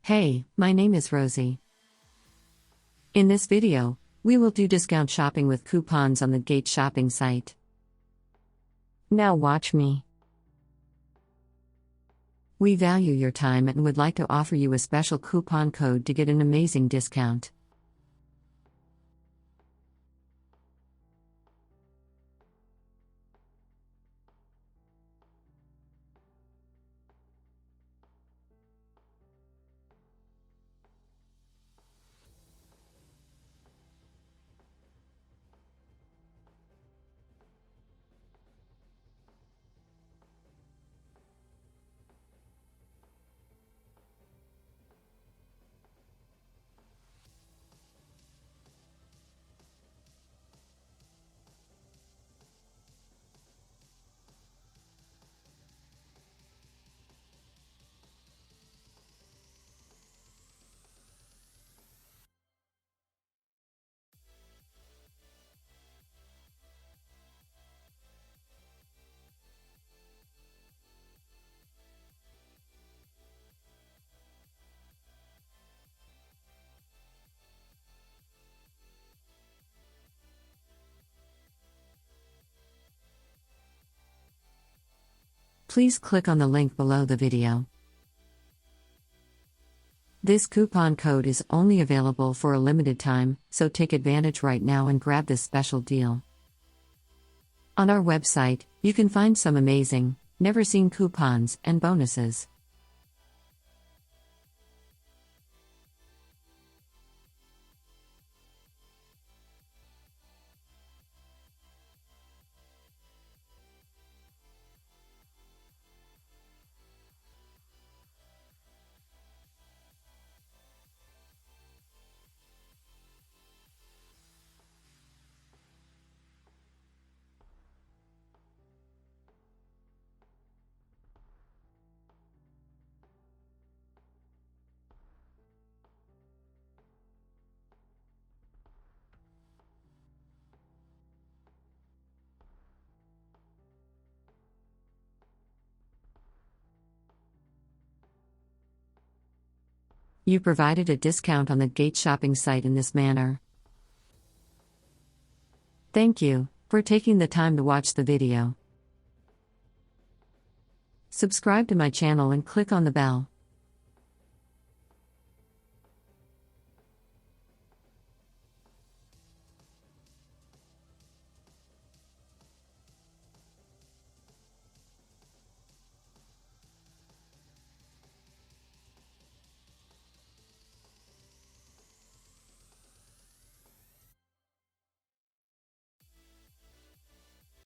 Hey, my name is Rosie. In this video, we will do discount shopping with coupons on the Dhgate shopping site. Now watch me. We value your time and would like to offer you a special coupon code to get an amazing discount. Please click on the link below the video. This coupon code is only available for a limited time, so take advantage right now and grab this special deal. On our website, you can find some amazing, never-seen coupons and bonuses. You provided a discount on the Dhgate shopping site in this manner. Thank you for taking the time to watch the video. Subscribe to my channel and click on the bell.